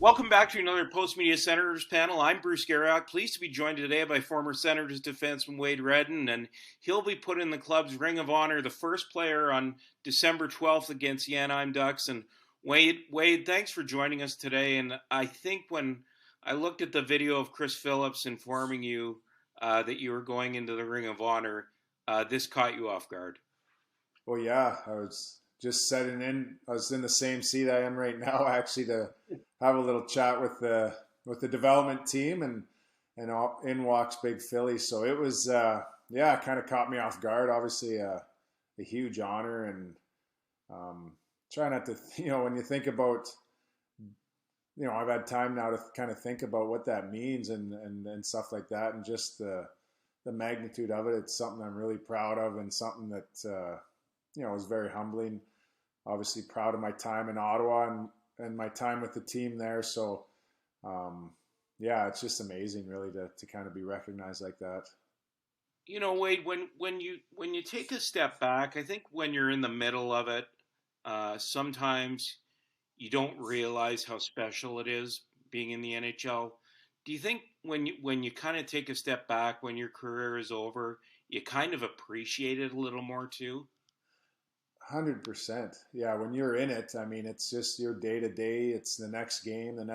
Welcome back to another Post Media Senators panel. I'm Bruce Garriock, pleased to be joined today by former Senators defenseman Wade Redden, and he'll be put in the club's Ring of Honor, the first player on December 12th against the Anaheim Ducks. And Wade, thanks for joining us today. And I think when I looked at the video of Chris Phillips informing you that you were going into the Ring of Honor, this caught you off guard. Well, yeah, I was just setting in. I was in the same seat I am right now, actually, to have a little chat with the development team, and in walks Big Philly. So it was, it kind of caught me off guard. Obviously, a huge honor, and try not to, when you think about, I've had time now to kind of think about what that means and stuff like that, and just the magnitude of it. It's something I'm really proud of, and something that was very humbling. Obviously proud of my time in Ottawa and my time with the team there. So, it's just amazing, really, to kind of be recognized like that. Wade, when you take a step back, I think when you're in the middle of it, sometimes you don't realize how special it is being in the NHL. Do you think when you kind of take a step back, when your career is over, you kind of appreciate it a little more too? 100%. Yeah, when you're in it, I mean, it's just your day to day. It's the next game, the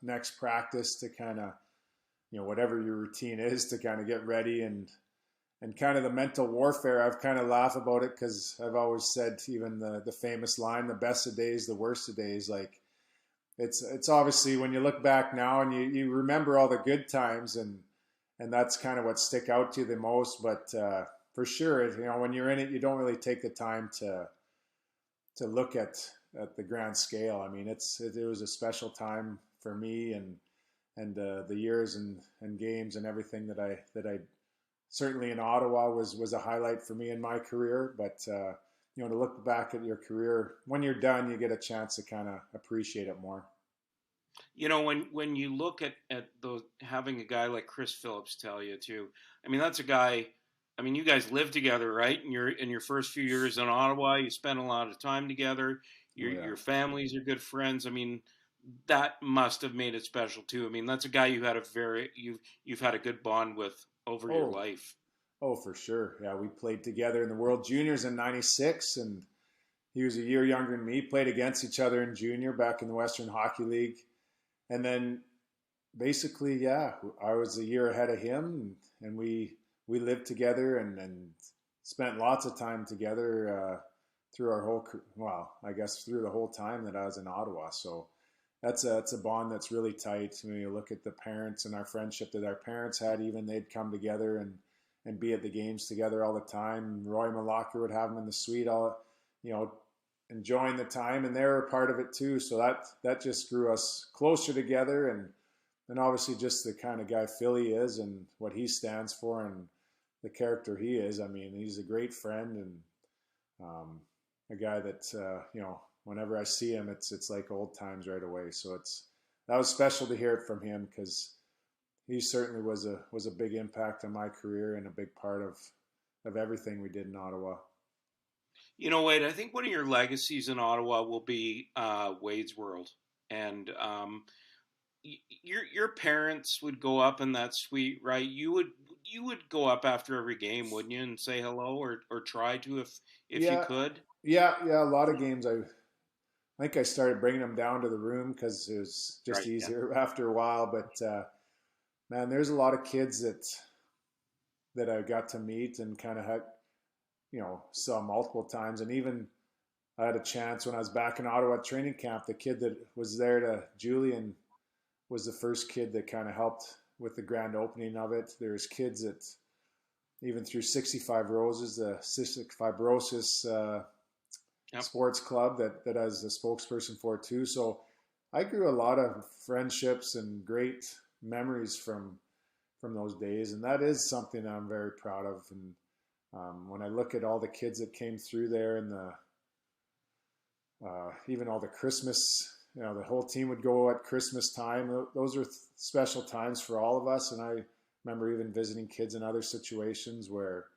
next practice to kind of, whatever your routine is, to kind of get ready, and kind of the mental warfare. I've kind of laughed about it because I've always said, even the famous line, the best of days, the worst of days. Like, it's obviously, when you look back now and you remember all the good times, and that's kind of what stick out to you the most. But for sure, when you're in it, you don't really take the time to look at the grand scale. I mean, it was a special time for me, and the years and games and everything that I certainly in Ottawa was a highlight for me in my career. But to look back at your career, when you're done, you get a chance to kind of appreciate it more. When you look at those, having a guy like Chris Phillips tell you too, I mean, that's a guy. I mean, you guys live together, right? In your first few years in Ottawa, you spent a lot of time together. Oh, yeah. Your families are good friends. I mean, that must have made it special too. I mean, that's a guy you've had a good bond with over your Oh, life. oh, for sure. Yeah, we played together in the World Juniors in '96, and he was a year younger than me. Played against each other in junior back in the Western Hockey League, and then basically, yeah, I was a year ahead of him, and we lived together and spent lots of time together through our well, I guess through the whole time that I was in Ottawa. So that's a bond that's really tight. When you look at the parents and our friendship that our parents had, even they'd come together and be at the games together all the time. Roy Malacca would have them in the suite, all enjoying the time, and they were a part of it too. So that just grew us closer together, and obviously just the kind of guy Philly is and what he stands for and the character he is. I mean, he's a great friend, and a guy that whenever I see him, it's like old times right away. So that was special to hear it from him, because he certainly was a big impact on my career and a big part of everything we did in Ottawa. Wade, I think one of your legacies in Ottawa will be Wade's World, and your parents would go up in that suite, right? You would go up after every game, wouldn't you, and say hello, or try to, if you Yeah, could. yeah. A lot of games I think I started bringing them down to the room because it was just Right. Yeah. easier after a while. But man, there's a lot of kids that I got to meet and kind of had, saw multiple times. And even I had a chance when I was back in Ottawa at training camp. The kid that was there, Julian, was the first kid that kind of helped with the grand opening of it. There's kids that even through 65 Roses, the Cystic Fibrosis Yep. sports club that I was the spokesperson for too. So I grew a lot of friendships and great memories from those days, and that is something I'm very proud of. And when I look at all the kids that came through there, and even all the Christmas, the whole team would go at Christmas time. Those are special times for all of us. And I remember even visiting kids in other situations where,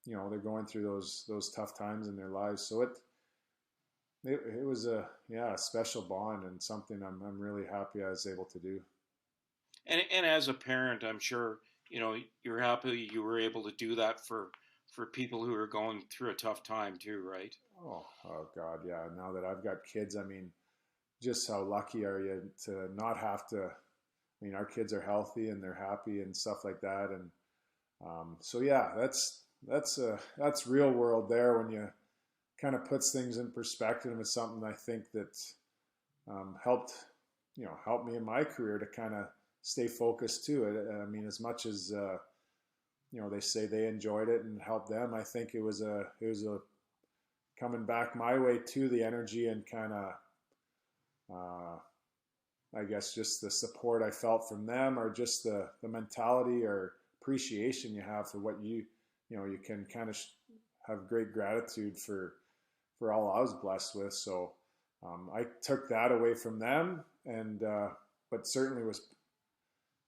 they're going through those tough times in their lives. So it was a special bond and something I'm really happy I was able to do. And as a parent, I'm sure you're happy you were able to do that for people who are going through a tough time too, right? Oh God, yeah. Now that I've got kids, I mean, just how lucky are you to not have to? I mean, our kids are healthy and they're happy and stuff like that, and so yeah, that's real world there when you kind of puts things in perspective. It's something I think that helped helped me in my career to kind of stay focused too. I mean, as much as they say they enjoyed it and helped them, I think it was a coming back my way too. The energy and kind of uh, I guess just the support I felt from them, or just the mentality or appreciation you have for what you can kind of have great gratitude for all I was blessed with. So I took that away from them, and but certainly was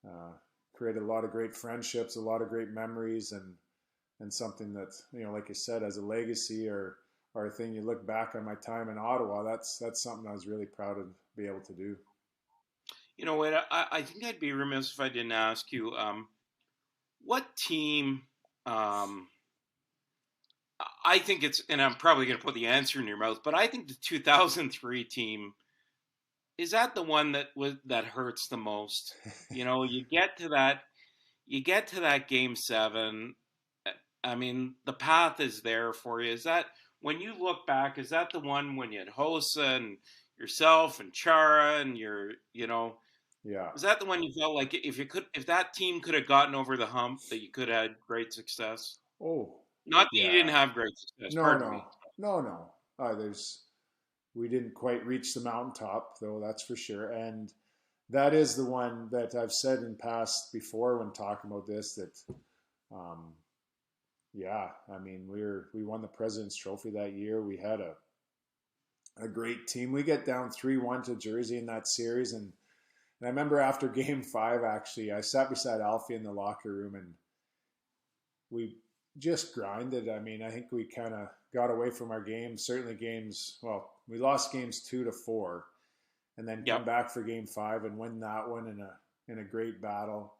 uh, created a lot of great friendships, a lot of great memories, and something that like I said, as a legacy or a thing you look back on my time in Ottawa. That's something I was really proud of be able to do. You know what? I think I'd be remiss if I didn't ask you, what team. Um, I think it's, and I'm probably going to put the answer in your mouth, but I think the 2003 team is that the one that hurts the most. You get to that game seven. I mean, the path is there for you. Is that when you look back? Is that the one when you had Hossa and yourself and Chara and Yeah, was that the one you felt like if that team could have gotten over the hump, that you could have had great success? oh Not that you didn't yeah, have great success. no, Pardon no, me. no. There's we didn't quite reach the mountaintop, though, that's for sure. And that is the one that I've said in past before when talking about this, that um, yeah, I mean, we won the President's Trophy that year. We had a great team. We get down 3-1 to Jersey in that series, and I remember after Game 5, actually, I sat beside Alfie in the locker room, and we just grinded. I mean, I think we kind of got away from our games. Certainly, games. Well, we lost games 2-4, and then come Yep. back for Game 5 and win that one in a great battle,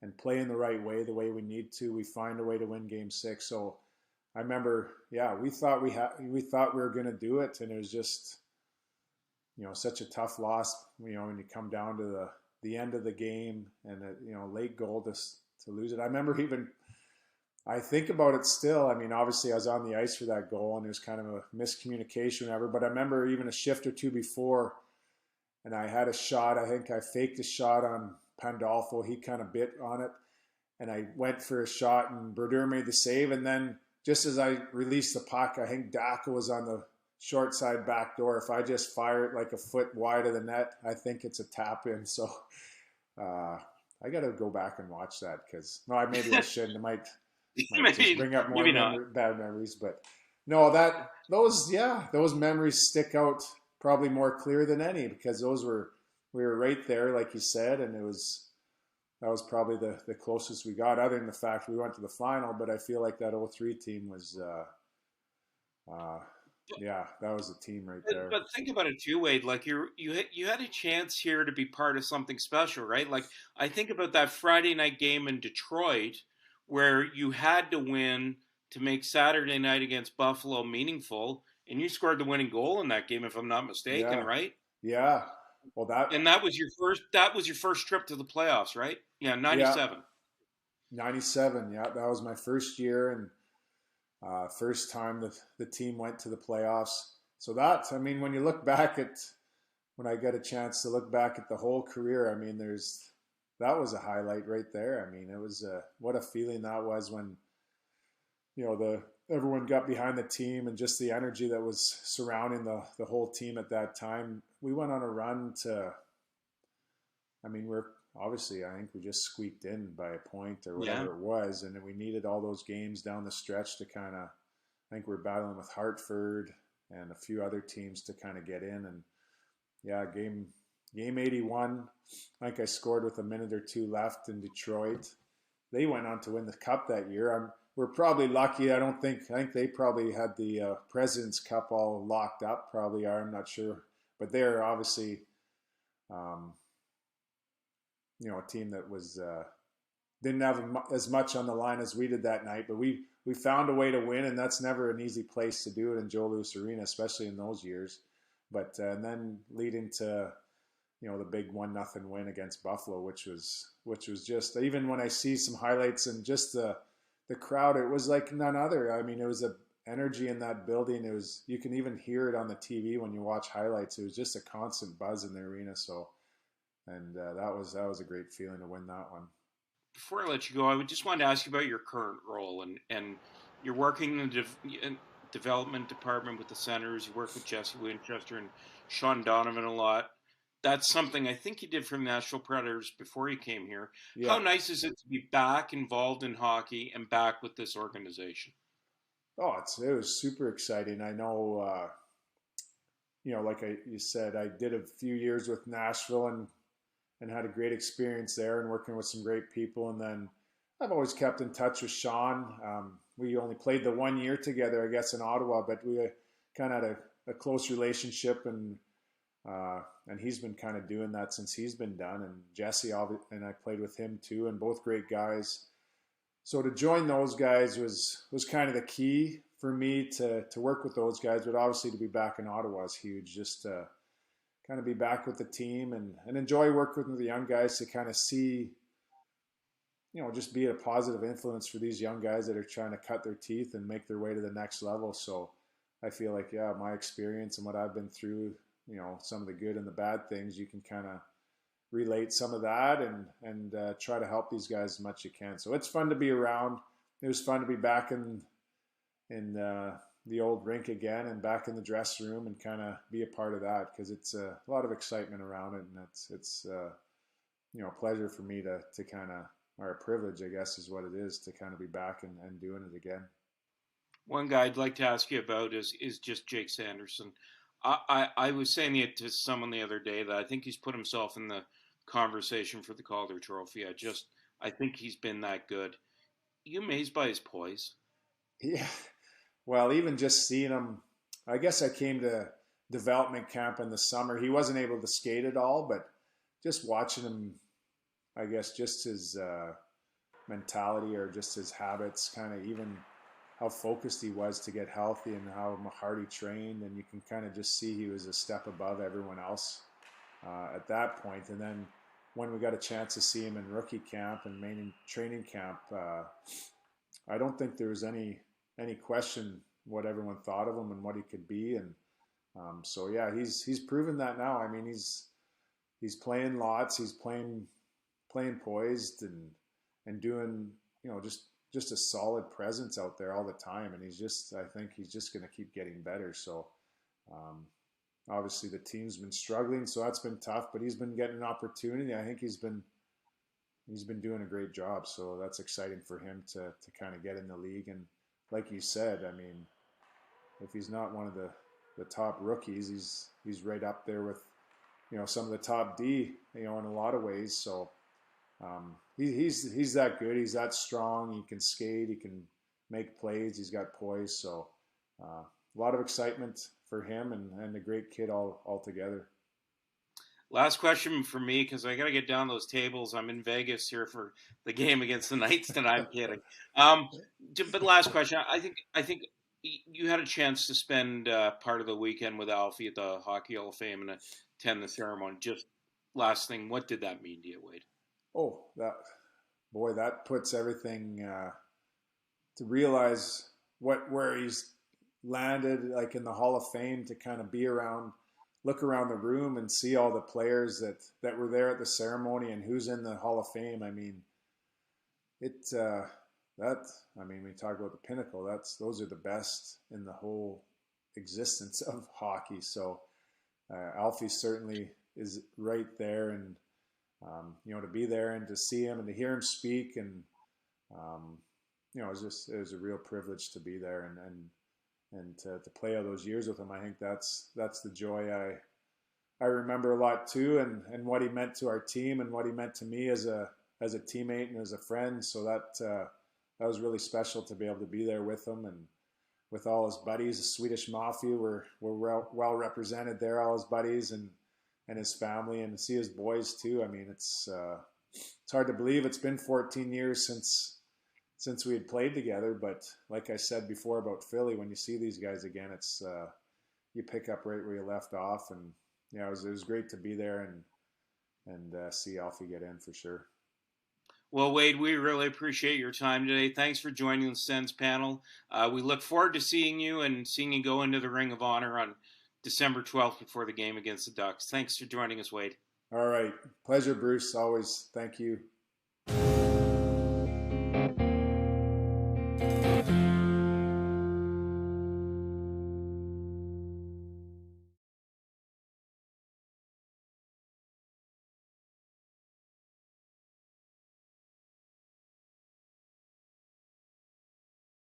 and play in the right way, the way we need to. We find a way to win Game 6. So I remember, yeah, we thought we were going to do it, and it was just such a tough loss. When you come down to the end of the game and late goal to lose it. I remember even I think about it still. I mean, obviously, I was on the ice for that goal, and it was kind of a miscommunication, or whatever. But I remember even a shift or two before, and I had a shot. I think I faked a shot on Pandolfo. He kind of bit on it, and I went for a shot, and Brodeur made the save. And then just as I released the puck, I think Daka was on the short side back door. If I just fire it like a foot wide of the net, I think it's a tap in. So uh, I got to go back and watch that, because no, maybe I shouldn't. It might just maybe bring up more maybe not. bad memories. But no, those memories stick out probably more clear than any, because we were right there, like you said, and that was probably the closest we got, other than the fact we went to the final. But I feel like that '03 team was, yeah, that was a team right there. But think about it too, Wade. Like you had a chance here to be part of something special, right? Like I think about that Friday night game in Detroit, where you had to win to make Saturday night against Buffalo meaningful, and you scored the winning goal in that game, if I'm not mistaken, Yeah, right? yeah. Well, And that was your first trip to the playoffs, right? Yeah, yeah, '97. '97. Yeah, that was my first year, and first time the team went to the playoffs. So that, I mean, when you look back at when I get a chance to look back at the whole career, I mean, that was a highlight right there. I mean, it was what a feeling that was when the everyone got behind the team, and just the energy that was surrounding the whole team at that time. We went on a run to, I mean, we're obviously, I think we just squeaked in by a point or Yeah. whatever it was, and we needed all those games down the stretch to kind of. I think we're battling with Hartford and a few other teams to kind of get in, and yeah, game 81. I think I scored with a minute or two left in Detroit. They went on to win the cup that year. we're probably lucky. I think they probably had the President's Cup all locked up. Probably are. I'm not sure, but they're obviously, um, a team that was didn't have as much on the line as we did that night. But we found a way to win, and that's never an easy place to do it in Joe Louis Arena, especially in those years. But and then leading to the big 1-0 win against Buffalo, which was just, even when I see some highlights and just the crowd, it was like none other. I mean, it was a energy in that building. It was, you can even hear it on the TV when you watch highlights. It was just a constant buzz in the arena. So, and that was a great feeling to win that one. Before I let you go, I would just want to ask you about your current role, and you're working in the development department with the Senators. You work with Jesse Winchester and Sean Donovan a lot. That's something I think you did for the Nashville Predators before you came here. Yeah. How nice is it to be back involved in hockey and back with this organization? Oh, it was super exciting. I know, like you said, I did a few years with Nashville and had a great experience there and working with some great people. And then I've always kept in touch with Sean. We only played the 1 year together, I guess, in Ottawa, but we kind of had a close relationship, and he's been kind of doing that since he's been done. And Jesse, and I played with him too, and both great guys. So to join those guys was kind of the key for me to work with those guys, but obviously to be back in Ottawa is huge. Just to kind of be back with the team and enjoy working with the young guys, to kind of see, just be a positive influence for these young guys that are trying to cut their teeth and make their way to the next level. So I feel like, yeah, my experience and what I've been through, some of the good and the bad things, you can kind of relate some of that and try to help these guys as much as you can. So it's fun to be around. It was fun to be back in the old rink again and back in the dressing room and kind of be a part of that, because it's a lot of excitement around it, and it's a pleasure for me to kind of, or a privilege, I guess, is what it is, to kind of be back and doing it again. One guy I'd like to ask you about is just Jake Sanderson. I was saying it to someone the other day that I think he's put himself in the conversation for the Calder Trophy. I think he's been that good. You amazed by his poise? Yeah. Well, even just seeing him, I guess I came to development camp in the summer. He wasn't able to skate at all, but just watching him, I guess just his mentality or just his habits, kind of even how focused he was to get healthy and how hard he trained. And you can kind of just see he was a step above everyone else at that point. And then when we got a chance to see him in rookie camp and main training camp, I don't think there was any question what everyone thought of him and what he could be. And so yeah, he's proven that now. I mean, he's playing lots. He's playing poised and doing, just a solid presence out there all the time. And I think he's just going to keep getting better. So obviously the team's been struggling, so that's been tough, but he's been getting an opportunity. I think he's been doing a great job. So that's exciting for him to kind of get in the league. And like you said, I mean, if he's not one of the top rookies, he's right up there with, some of the top D, in a lot of ways. So he's that good. He's that strong. He can skate. He can make plays. He's got poise. So a lot of excitement for him and a great kid all together. Last question for me, because I got to get down those tables. I'm in Vegas here for the game against the Knights tonight. I'm kidding. But last question. I think you had a chance to spend part of the weekend with Alfie at the Hockey Hall of Fame and attend the ceremony. Just last thing, what did that mean to you, Wade? Oh, that puts everything to realize where he's landed, like in the Hall of Fame, to kind of be around, look around the room and see all the players that were there at the ceremony and who's in the Hall of Fame. I mean, we talk about the pinnacle. Those are the best in the whole existence of hockey. So Alfie certainly is right there, and to be there and to see him and to hear him speak, and it was a real privilege to be there and to play all those years with him. I think that's the joy I remember a lot too, and what he meant to our team and what he meant to me as a teammate and as a friend. So that was really special to be able to be there with him and with all his buddies. The Swedish Mafia were well represented there, all his buddies and his family, and to see his boys too. I mean, it's hard to believe it's been 14 years since we had played together. But like I said before about Philly, when you see these guys again, it's you pick up right where you left off, and yeah, it was great to be there and see Alfie get in for sure. Well, Wade, we really appreciate your time today. Thanks for joining the Sens panel. We look forward to seeing you and seeing you go into the Ring of Honor on December 12th before the game against the Ducks. Thanks for joining us, Wade. All right. Pleasure, Bruce. Always. Thank you.